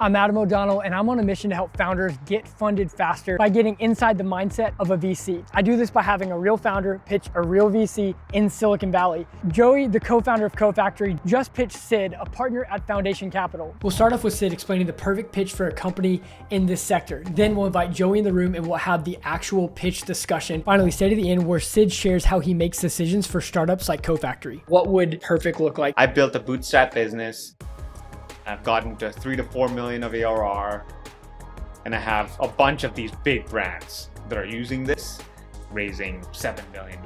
I'm Adam O'Donnell, and I'm on a mission to help founders get funded faster by getting inside the mindset of a VC. I do this by having a real founder pitch a real VC in Silicon Valley. Joey, the co-founder of Cofactory, just pitched Sid, a partner at Foundation Capital. We'll start off with Sid explaining the perfect pitch for a company in this sector. Then we'll invite Joey in the room and we'll have the actual pitch discussion. Finally, stay to the end where Sid shares how he makes decisions for startups like Cofactory. What would perfect look like? I built a bootstrap business. I've gotten to 3 to 4 million of ARR, and I have a bunch of these big brands that are using this, raising $7 million.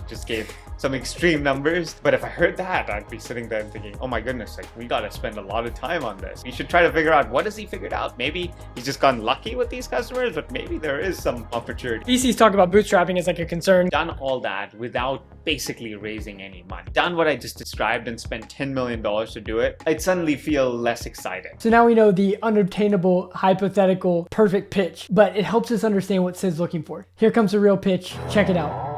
Just gave some extreme numbers, but if I heard that, I'd be sitting there and thinking, oh my goodness, like we gotta spend a lot of time on this. You should try to figure out what has he figured out. Maybe he's just gotten lucky with these customers, but maybe there is some opportunity. VCs talk about bootstrapping as like a concern. Done all that without basically raising any money. Done what I just described and spent $10 million to do it. I'd suddenly feel less excited. So now we know the unobtainable, hypothetical, perfect pitch, but it helps us understand what Sid's looking for. Here comes the real pitch. Check it out.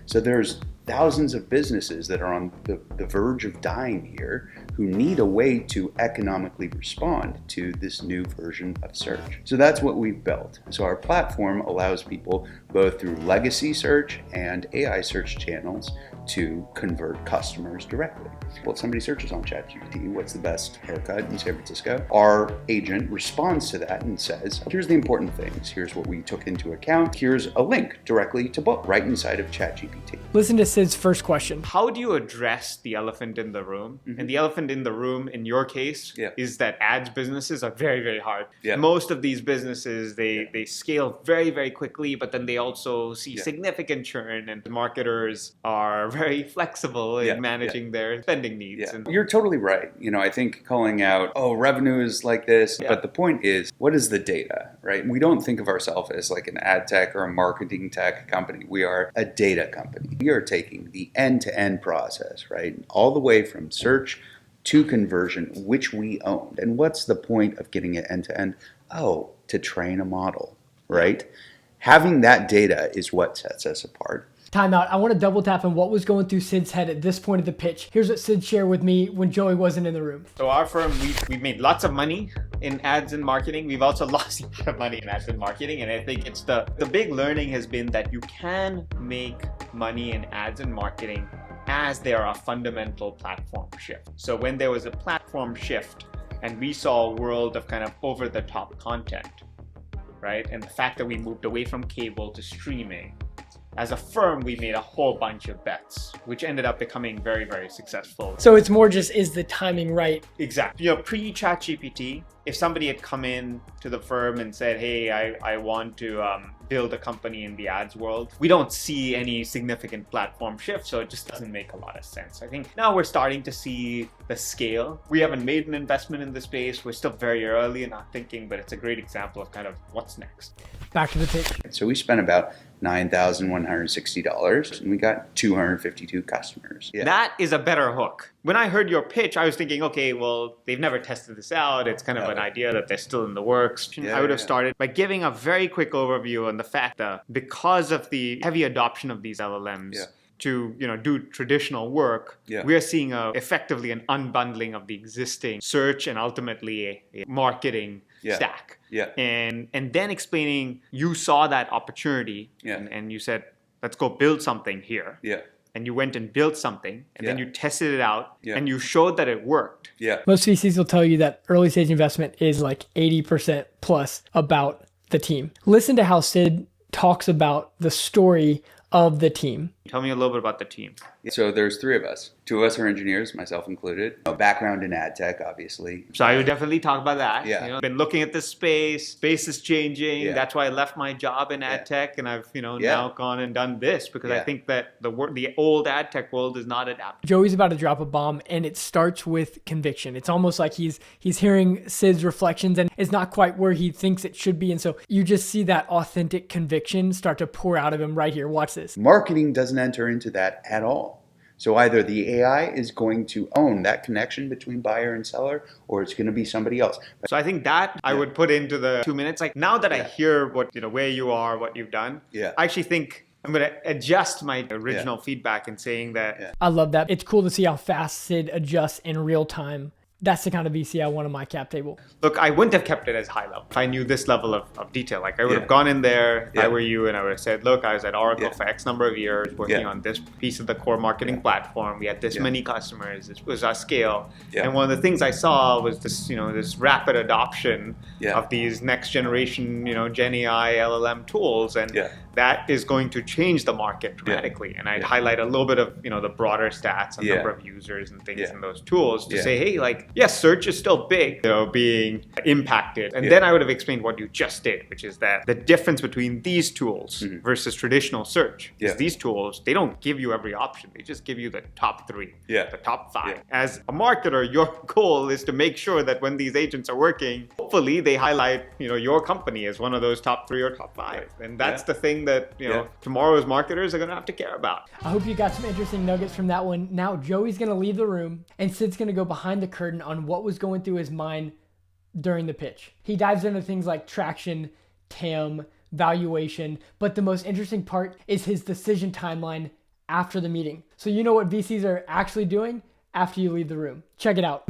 So there's thousands of businesses that are on the verge of dying here who need a way to economically respond to this new version of search. So that's what we've built. So our platform allows people both through legacy search and AI search channels to convert customers directly. Well, if somebody searches on ChatGPT, what's the best haircut in San Francisco? Our agent responds to that and says, here's the important things. Here's what we took into account. Here's a link directly to book right inside of ChatGPT. Listen to Sid's first question. How do you address the elephant in the room? And the elephant in the room, in your case, is that ads businesses are very, very hard. Most of these businesses, they scale very, very quickly, but then they also see significant churn, and marketers are very flexible in managing their spending needs. And you're totally right. You know, I think calling out, oh, revenue is like this, but the point is, what is the data, right? We don't think of ourselves as like an ad tech or a marketing tech company. We are a data company. We are taking the end-to-end process, right? All the way from search to conversion, which we own. And what's the point of getting it end-to-end? Oh, to train a model, right? Having that data is what sets us apart. Time out. I want to double tap on what was going through Sid's head at this point of the pitch. Here's what Sid shared with me when Joey wasn't in the room. So our firm, we made lots of money in ads and marketing. We've also lost a lot of money in ads and marketing. And I think it's the big learning has been that you can make money in ads and marketing as there are a fundamental platform shift. So when there was a platform shift and we saw a world of kind of over-the-top content, right? And the fact that we moved away from cable to streaming, as a firm, we made a whole bunch of bets, which ended up becoming very, very successful. So it's more just, is the timing right? Exactly. You know, pre-ChatGPT, if somebody had come in to the firm and said, hey, I want to build a company in the ads world, we don't see any significant platform shift, so it just doesn't make a lot of sense. I think now we're starting to see the scale. We haven't made an investment in the space. We're still very early in our thinking, but it's a great example of kind of what's next. Back to the pitch. So we spent about $9,160 and we got 252 customers. That is a better hook. When I heard your pitch, I was thinking, okay, well, they've never tested this out. It's kind of an idea that they're still in the works. I would have started by giving a very quick overview on the fact that because of the heavy adoption of these LLMs, to do traditional work, we are seeing effectively an unbundling of the existing search and ultimately a marketing stack. And then explaining you saw that opportunity and you said, let's go build something here. And you went and built something and then you tested it out and you showed that it worked. Most VCs will tell you that early stage investment is like 80% plus about the team. Listen to how Sid talks about the story of the team. Tell me a little bit about the team. So there's 3 of us. 2 of us are engineers, myself included. A background in ad tech, obviously. So I would definitely talk about that. Been looking at this space. Space is changing. That's why I left my job in ad tech, and I've now gone and done this because I think that the old ad tech world is not adapting. Joey's about to drop a bomb, and it starts with conviction. It's almost like he's hearing Sid's reflections, and it's not quite where he thinks it should be. And so you just see that authentic conviction start to pour out of him right here. Watch this. Marketing doesn't enter into that at all. So either the AI is going to own that connection between buyer and seller, or it's going to be somebody else. So I think that I would put into the 2 minutes. Like now that I hear what, where you are, what you've done, I actually think I'm going to adjust my original feedback in saying that. I love that. It's cool to see how fast Sid adjusts in real time. That's the kind of VC I want on my cap table. Look, I wouldn't have kept it as high level if I knew this level of detail. Like I would have gone in there, if I were you, and I would have said, look, I was at Oracle for X number of years working on this piece of the core marketing platform. We had this many customers. This was our scale. And one of the things I saw was this, this rapid adoption of these next generation, Gen AI, LLM tools. And that is going to change the market dramatically. And I'd highlight a little bit of, the broader stats and number of users and things in those tools to say, hey, like, yes, search is still big, being impacted. And then I would have explained what you just did, which is that the difference between these tools versus traditional search is these tools, they don't give you every option. They just give you the top 3, the top 5. As a marketer, your goal is to make sure that when these agents are working, hopefully they highlight, your company as one of those top 3 or top 5. And that's the thing that, tomorrow's marketers are going to have to care about. I hope you got some interesting nuggets from that one. Now Joey's going to leave the room and Sid's going to go behind the curtain on what was going through his mind during the pitch. He dives into things like traction, TAM, valuation, but the most interesting part is his decision timeline after the meeting. So you know what VCs are actually doing after you leave the room. Check it out.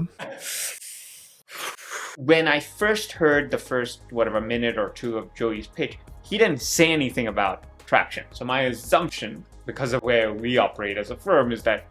When I first heard the first, minute or two of Joey's pitch, he didn't say anything about traction. So my assumption, because of where we operate as a firm, is that,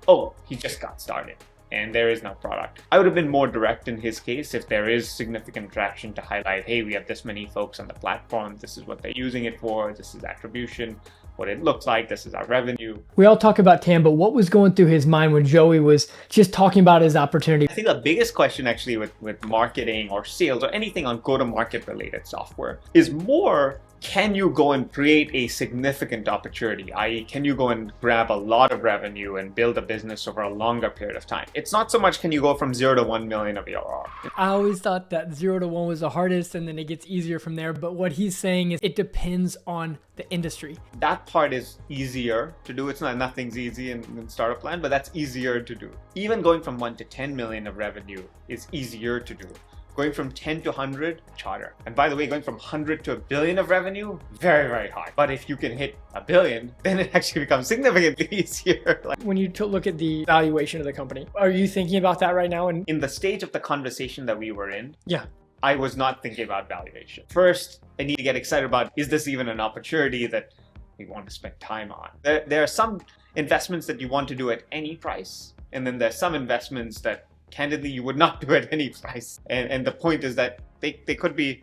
he just got started and there is no product. I would have been more direct in his case if there is significant traction to highlight, hey, we have this many folks on the platform, this is what they're using it for, this is attribution, what it looks like, this is our revenue. We all talk about TAM, but what was going through his mind when Joey was just talking about his opportunity? I think the biggest question actually with marketing or sales or anything on go-to-market related software is more, can you go and create a significant opportunity? I.e., can you go and grab a lot of revenue and build a business over a longer period of time? It's not so much can you go from 0 to 1 million of ARR. I always thought that 0 to 1 was the hardest and then it gets easier from there. But what he's saying is it depends on the industry. That part is easier to do. It's nothing's easy in startup land, but that's easier to do. Even going from 1 to 10 million of revenue is easier to do. Going from 10 to 100, charter. And by the way, going from 100 to 1 billion of revenue, very, very hard. But if you can hit 1 billion, then it actually becomes significantly easier. When you look at the valuation of the company, are you thinking about that right now? In the stage of the conversation that we were in, yeah, I was not thinking about valuation. First, I need to get excited about, is this even an opportunity that we want to spend time on? There are some investments that you want to do at any price. And then there's some investments that candidly you would not do at any price. And the point is that it could be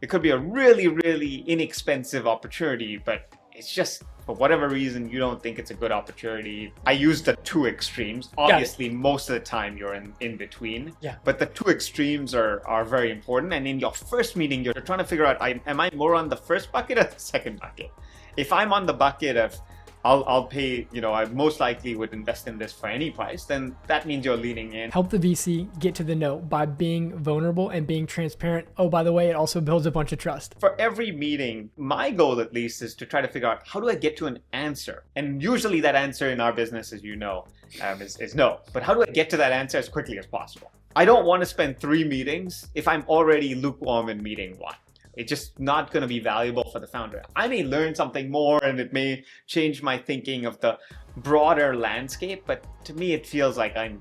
a really, really inexpensive opportunity, but it's just for whatever reason you don't think it's a good opportunity. I use the 2 extremes. Obviously, most of the time you're in between. Yeah. But the 2 extremes are very important. And in your first meeting, you're trying to figure out, am I more on the first bucket or the second bucket? If I'm on the bucket of I'll pay, I most likely would invest in this for any price, then that means you're leaning in. Help the VC get to the know by being vulnerable and being transparent. Oh, by the way, it also builds a bunch of trust. For every meeting, my goal at least is to try to figure out, how do I get to an answer? And usually that answer in our business, as you know, is no. But how do I get to that answer as quickly as possible? I don't want to spend 3 meetings if I'm already lukewarm in meeting 1. It's just not going to be valuable for the founder. I may learn something more and it may change my thinking of the broader landscape, but to me it feels like I'm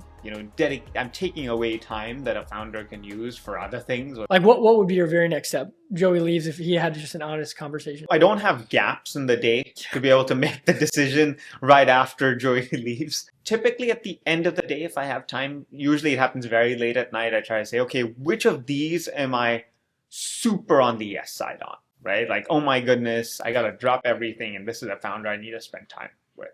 taking away time that a founder can use for other things. Like what would be your very next step? Joey leaves if he had just an honest conversation. I don't have gaps in the day to be able to make the decision right after Joey leaves. Typically at the end of the day, if I have time, usually it happens very late at night, I try to say, okay, which of these am I super on the yes side on, right? Like, oh my goodness, I got to drop everything and this is a founder I need to spend time with.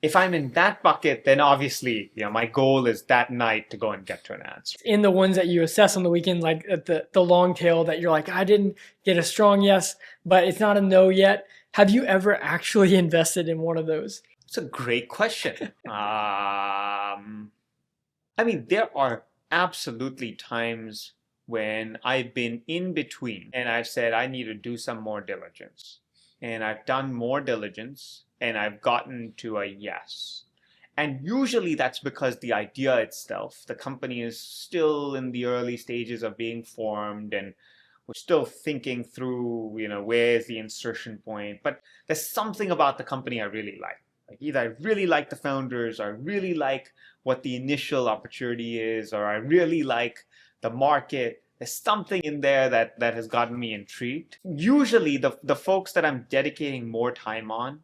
If I'm in that bucket, then obviously, my goal is that night to go and get to an answer. In the ones that you assess on the weekend, like at the long tail that you're like, I didn't get a strong yes, but it's not a no yet. Have you ever actually invested in one of those? It's a great question. There are absolutely times when I've been in between and I've said, I need to do some more diligence. And I've done more diligence and I've gotten to a yes. And usually that's because the idea itself, the company is still in the early stages of being formed and We're still thinking through, where is the insertion point. But there's something about the company I really like. Like either I really like the founders, or I really like what the initial opportunity is, or I really like the market. There's something in there that has gotten me intrigued. Usually the folks that I'm dedicating more time on,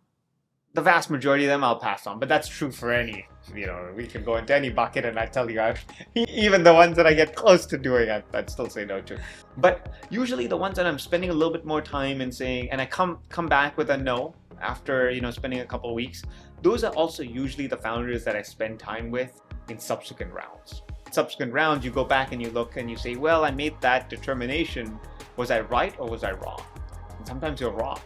the vast majority of them I'll pass on, but that's true for any, we can go into any bucket and I tell you, even the ones that I get close to doing, I'd still say no to. But usually the ones that I'm spending a little bit more time and saying, and I come back with a no after, spending a couple of weeks, those are also usually the founders that I spend time with in subsequent rounds. Subsequent rounds, you go back and you look and you say, well, I made that determination. Was I right or was I wrong? And sometimes you're wrong.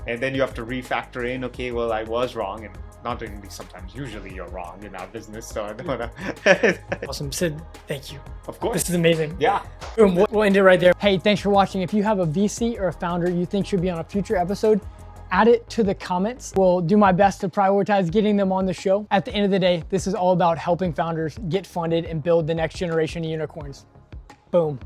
And then you have to refactor in, okay, well, I was wrong. And not only sometimes, usually you're wrong in our business. So I don't want to. Awesome. Sid, thank you. Of course. This is amazing. Yeah. Boom, we'll end it right there. Hey, thanks for watching. If you have a VC or a founder you think should be on a future episode, add it to the comments. We'll do my best to prioritize getting them on the show. At the end of the day, this is all about helping founders get funded and build the next generation of unicorns. Boom.